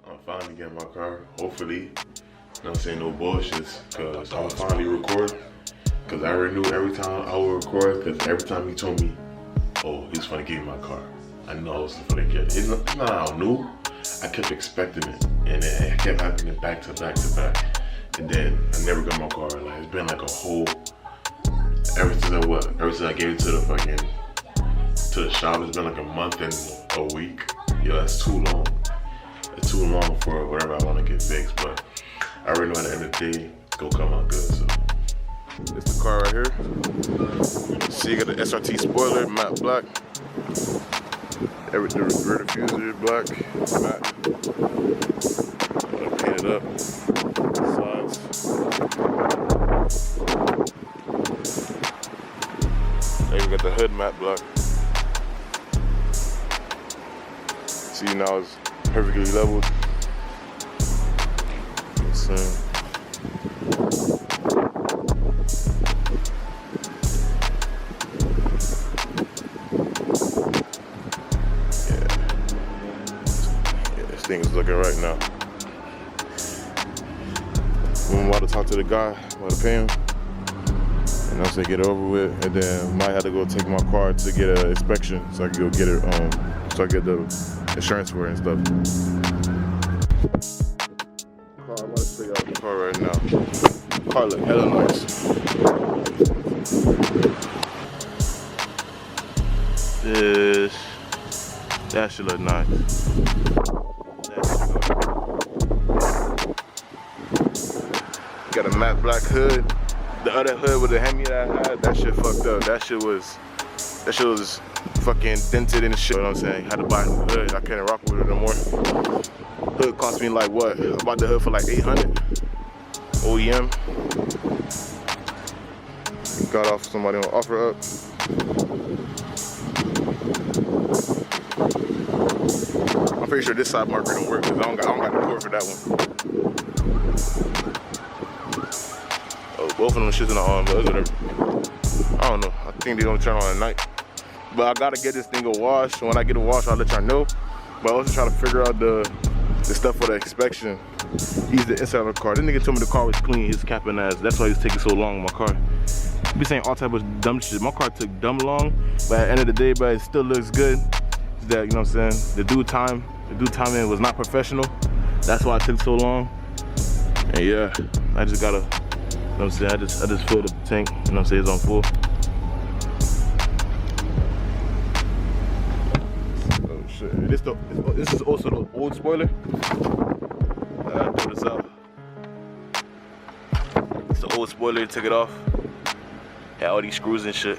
I'm finally getting my car, hopefully. You know what I'm saying, no bullshits, because I'll finally record. Because I already knew every time I would record, because every time he told me, oh, he's gonna give me my car, I know I was gonna get it. It's not how I knew, I kept expecting it. And it kept happening back to back to back. And then I never got my car. Like, it's been like a whole, ever since I gave it to the shop, it's been like a month and a week. Yo, that's too long. It's too long for whatever I want to get fixed, but I already know at the end of the day, it's gonna come out good, so. It's the car right here. See, you got the SRT spoiler, matte black. The rear diffuser is black, matte. Paint it up, sides. Then you got the hood matte black. See, now it's perfectly leveled. This thing is looking right now. I'm about to talk to the guy, about to pay him. And I'll say get it over with, and then might have to go take my car to get an inspection so I can go get it, so I get the insurance for it and stuff. I'm about to show y'all the car right now. The car look hella nice. That should look nice. Got a matte black hood. The other hood with the Hemi that I had, that shit fucked up. That shit was fucking dented and shit. You know what I'm saying? Had to buy a new hood. I can't rock with it no more. Hood cost me like what? I bought the hood for like 800 OEM. Got off somebody on offer up. I'm pretty sure this side marker don't work because I don't got the cord for that one. Oh, both of them shits in the arm, but whatever. I don't know. I think they're gonna turn on at night. But I gotta get this thing a wash. When I get a wash, I'll let y'all know. But I also trying to figure out the stuff for the inspection. He's the inside of the car. This nigga told me the car was clean. He's capping ass. That's why he's taking so long on my car. He be saying all type of dumb shit. My car took dumb long, but at the end of the day, but it still looks good. It's that, you know what I'm saying? The due timing was not professional. That's why it took so long. And yeah, I just gotta, you know what I'm saying? I just filled up the tank. You know what I'm saying? It's on full. Oh shit! This is also the old spoiler. I pull this out. It's the old spoiler. Took it off. Had all these screws and shit.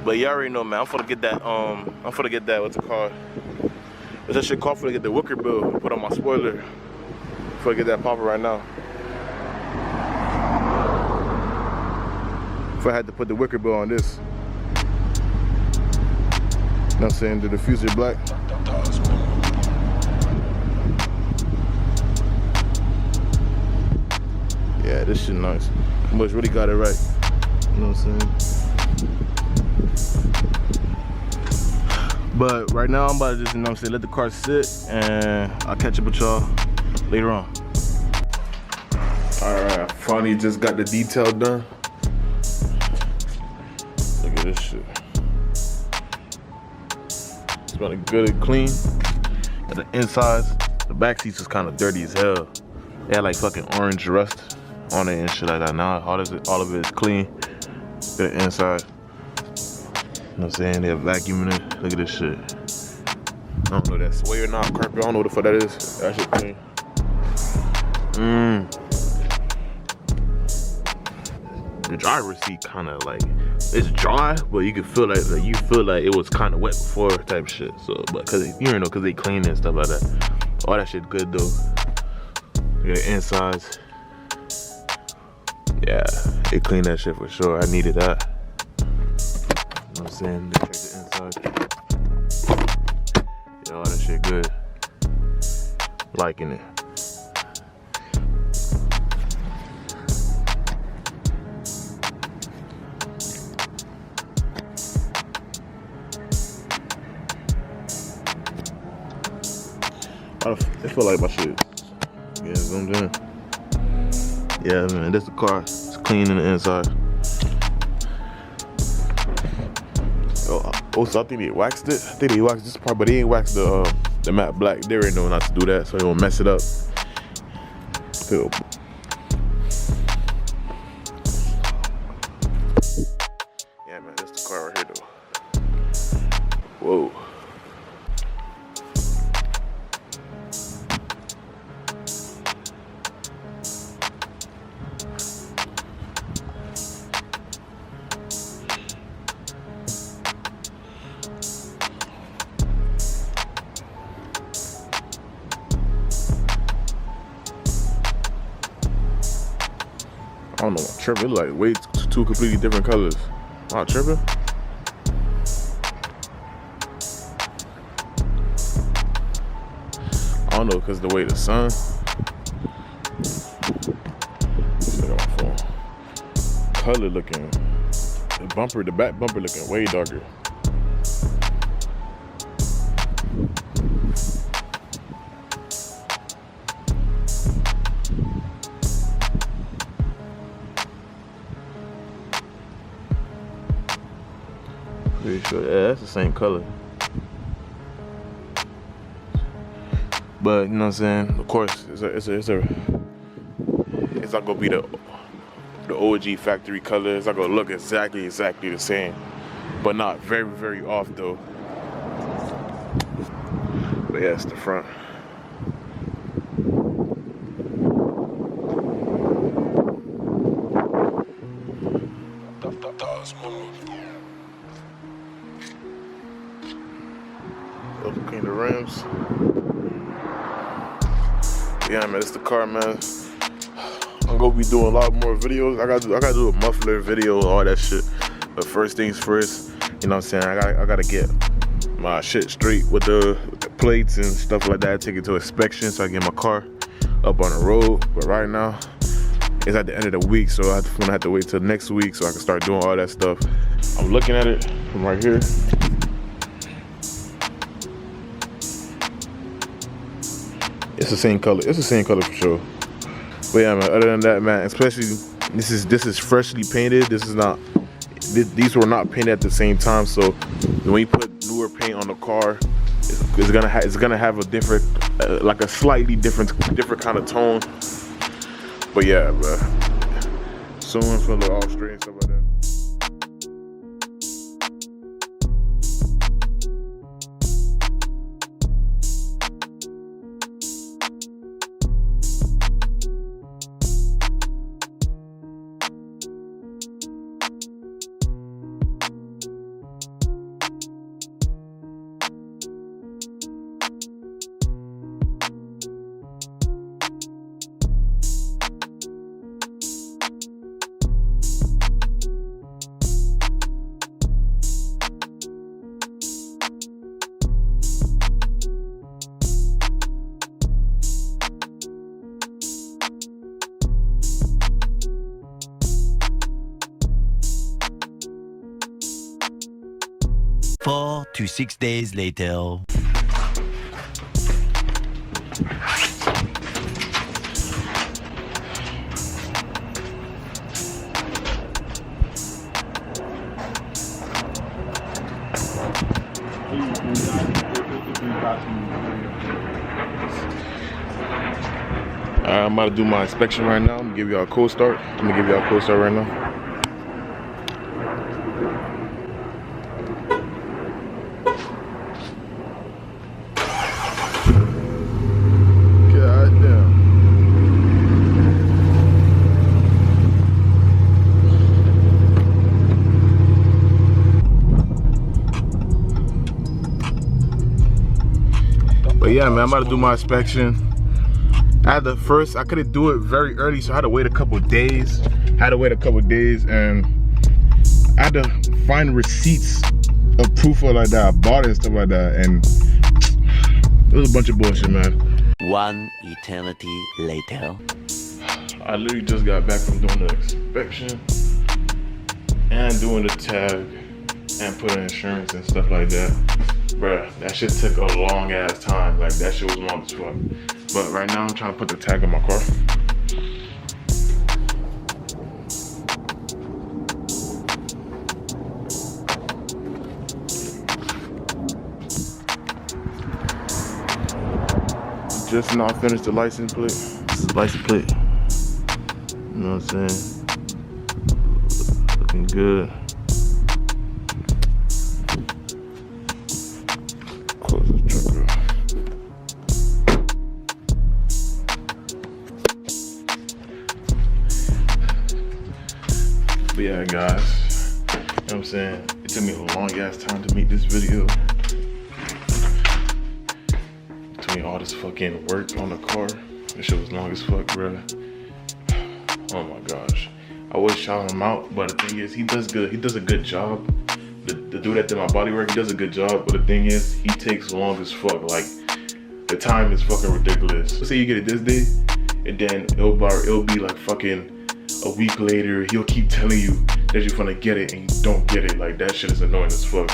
But you already know, man. I'm gonna get that. What's it called? What's that shit called? For to get the wicker bill put on my spoiler. Before I get that popper right now. If I had to put the wicker bill on this. You know what I'm saying? The diffuser black. Yeah, this shit nice. Much really got it right. You know what I'm saying? But right now I'm about to just, you know what I'm saying, let the car sit and I'll catch up with y'all later on. Alright, I finally just got the detail done. Look at this shit. It's running good and clean. Got the insides. The back seats was kind of dirty as hell. They had like fucking orange rust on it and shit like that. Now all of it is clean. The inside. You know what I'm saying? They're vacuuming it. Look at this shit. I don't know if that's sway or not carpet. I don't know what the fuck that is. That shit clean. The driver's seat kind of like, it's dry, but you can feel like it was kind of wet before type shit. So, but cause cause they clean it and stuff like that. All that shit good though. Look at the insides. Yeah, they cleaned that shit for sure. I needed that. You know what I'm saying? They check the inside. Yeah, all that shit good. Liking it. It feel like my shit. Yeah, zoomed in. Yeah, man, that's the car. It's clean in the inside. Oh, so I think they waxed it. I think they waxed this part, but they ain't waxed the matte black. They already know not to do that, so they won't mess it up. So, yeah, man, that's the car right here, though. Whoa. I don't know, I'm tripping. It look like way two completely different colors. Am I tripping? I don't know, because the way the sun. Look at my phone. Color looking. The back bumper looking way darker. Pretty sure, yeah, that's the same color. But you know what I'm saying? Of course, it's not gonna be the OG factory color. It's not gonna look exactly the same, but not very off though. But yeah, it's the front. Clean the rims. Yeah, man, it's the car, man. I'm gonna be doing a lot more videos. I gotta do a muffler video, all that shit. But first things first, you know what I'm saying? I gotta get my shit straight with the plates and stuff like that. Take it to inspection so I can get my car up on the road. But right now, it's at the end of the week, so I'm gonna have to wait till next week so I can start doing all that stuff. I'm looking at it from right here. It's the same color. It's the same color for sure. But yeah, man. Other than that, man, especially this is freshly painted. This is not. These were not painted at the same time. So when you put newer paint on the car, it's gonna have a different, like a slightly different kind of tone. But yeah, bro. Someone feel it all straight and stuff like that. Four to 6 days later. I'm about to do my inspection right now. I'm gonna give y'all a cold start. Right now. But yeah, man, I'm about to do my inspection. I couldn't do it very early, so I had to wait a couple days. And I had to find receipts of proof of like that I bought it and stuff like that, and it was a bunch of bullshit, man. One eternity later. I literally just got back from doing the inspection and doing the tag and putting insurance and stuff like that. Bruh, that shit took a long ass time. Like, that shit was long as fuck. But right now I'm trying to put the tag on my car. Just now finished the license plate. This is the license plate. You know what I'm saying? Looking good. Close the truck up. But yeah, guys, you know what I'm saying? It took me a long ass time to make this video. It took me all this fucking work on the car. This shit was long as fuck, bruh. Oh my gosh. I would shout him out, but the thing is, he does good. He does a good job. The dude that did my body work, he does a good job. But the thing is, he takes long as fuck. Like, the time is fucking ridiculous. Let's say you get it this day, and then it'll be like fucking a week later. He'll keep telling you that you're gonna get it, and you don't get it. Like, that shit is annoying as fuck.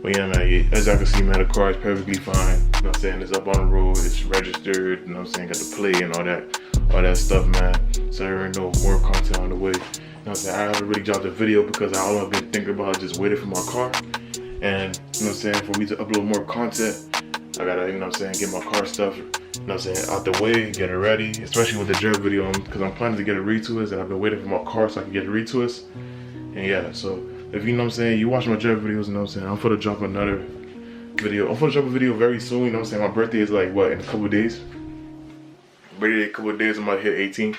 But yeah, man, as y'all can see, man, the car is perfectly fine. You know what I'm saying? It's up on the road, it's registered, you know what I'm saying? Got the play and all that stuff, man. So there ain't no more content on the way. You know what I'm saying? I haven't really dropped a video because all I've been thinking about is just waiting for my car. And, you know what I'm saying, for me to upload more content, I gotta, you know what I'm saying, get my car stuff, you know what I'm saying, out the way, get it ready, especially with the drip video, because I'm planning to get a retwist, and I've been waiting for my car so I can get a retwist. And yeah, so if you know what I'm saying, you watch my drip videos, you know what I'm saying, I'm gonna drop another video. I'm gonna drop a video very soon, you know what I'm saying. My birthday is like, what, in a couple of days? Birthday, a couple of days, I might hit 18.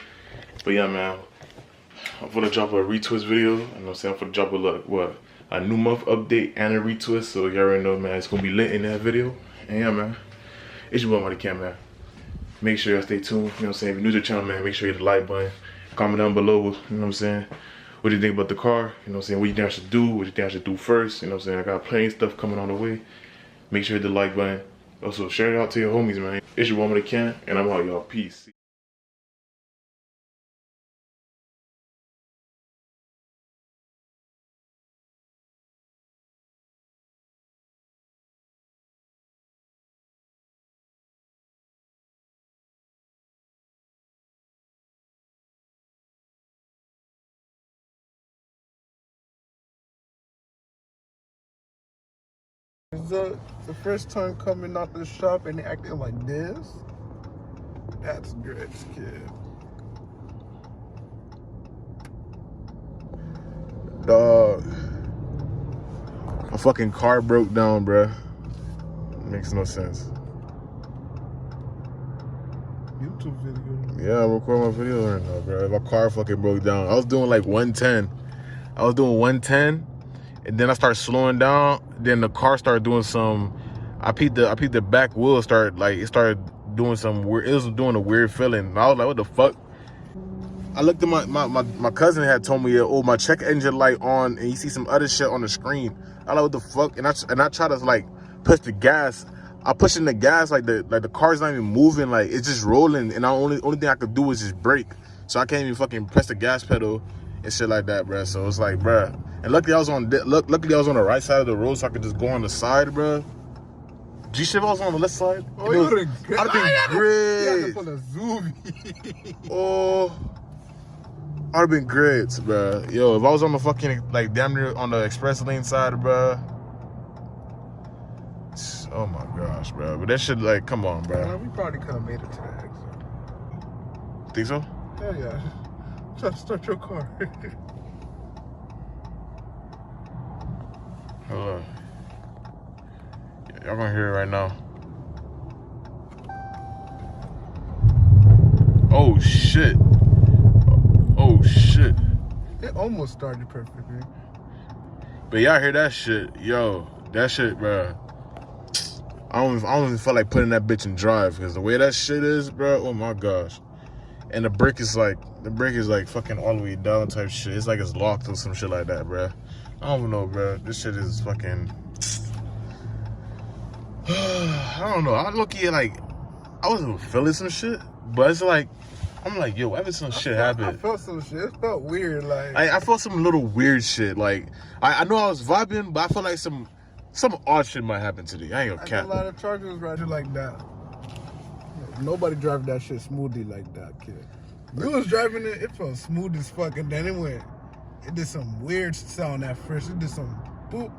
But yeah, man, I'm gonna drop a retwist video, you know what I'm saying. I'm gonna drop a new month update and a retwist, so you already know, man, it's gonna be lit in that video. And yeah, man, it's your boy ytalmightyken, man. Make sure y'all stay tuned, you know what I'm saying. If you're new to the channel, man, make sure you hit the like button. Comment down below, you know what I'm saying, what do you think about the car, you know what I'm saying, what you think I should do, what you think I should do first, you know what I'm saying. I got plenty of stuff coming on the way. Make sure you hit the like button. Also, share it out to your homies, man. It's your boy ytalmightyken, and I'm out, y'all. Peace. Is that the first time coming out the shop and acting like this? That's great, kid. Dog, my fucking car broke down, bruh. Makes no sense. YouTube video. Yeah, I'm recording my video right now, bro. My car fucking broke down. I was doing like 110. And then I started slowing down. Then the car started doing some. I peeped the back wheel it started doing some weird. It was doing a weird feeling. And I was like, what the fuck? I looked at my cousin had told me, oh, my check engine light on, and you see some other shit on the screen. I like, what the fuck? And I try to like push the gas. I push in the gas, like the car's not even moving, like it's just rolling, and the only thing I could do is just brake. So I can't even fucking press the gas pedal and shit like that, bruh. So it's like, bruh. And luckily I was on the right side of the road, so I could just go on the side, bruh. G-shit, I was on the left side. Oh, you would've been I'd have been great. You had to pull a zoom. Oh, I'd have been great, bruh. Yo, if I was on the fucking, like, damn near on the express lane side, bruh. Oh my gosh, bro. But that shit, like, come on, bro. Man, we probably could have made it to the exit. Think so? Hell yeah. Try to start your car. Hold on. Y'all gonna hear it right now. Oh shit. Oh shit. It almost started perfectly. But y'all hear that shit? Yo, that shit, bro. I don't even feel like putting that bitch in drive, because the way that shit is, bro, oh my gosh. And the brake is like fucking all the way down type shit. It's like it's locked or some shit like that, bro. I don't know, bro. This shit is fucking, I don't know. I look at like, I wasn't feeling some shit, but it's like, I'm like, yo, ever some shit happened. I felt some shit. It felt weird, like. I felt some little weird shit. Like, I know I was vibing, but I felt like some odd shit might happen today. I ain't gonna cap. A lot of chargers ride you like that. Nobody driving that shit smoothly like that, kid. You was driving it, it felt smooth as fuck, and then it did some weird sound at first. It did some boop,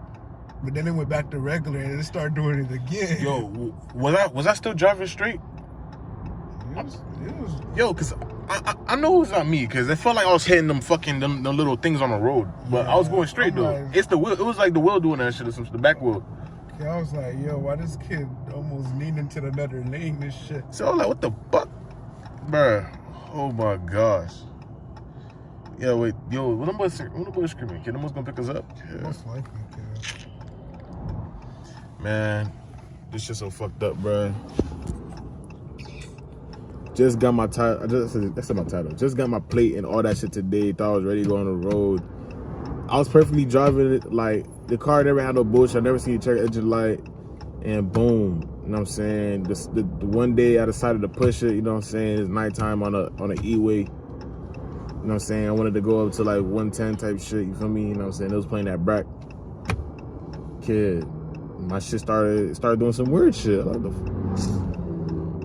but then it went back to regular, and it started doing it again. Yo, was I still driving straight? It was, Yo, cause I know it's not me, cause it felt like I was hitting them fucking them little things on the road, but I was going straight I'm though. like- It's the wheel. It was like the wheel doing that shit or some the back wheel. I was like, yo, why this kid almost leaned into another lane? This shit. So I was like, what the fuck, bruh? Oh my gosh. Yeah, wait, yo, when the boy screaming, kid, them boys gonna pick us up? Yeah. Most likely, kid. Man, this shit so fucked up, bruh. Just got my title. That's my title. Just got my plate and all that shit today. Thought I was ready to go on the road. I was perfectly driving it. Like, the car never had no bullshit. I never seen a check engine light. And boom. You know what I'm saying? The one day I decided to push it. You know what I'm saying? It's nighttime on a E-way. You know what I'm saying? I wanted to go up to like 110 type shit. You feel me? You know what I'm saying? It was playing that brack. Kid, my shit started doing some weird shit. Like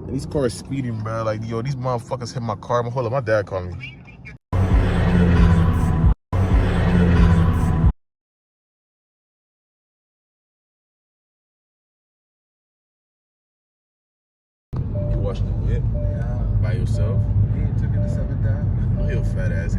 and these cars speeding, bro. Like, yo, these motherfuckers hit my car. Hold up, my dad called me. You watched the whip by yourself? He took it to 7th Ave. Oh, you a fat ass.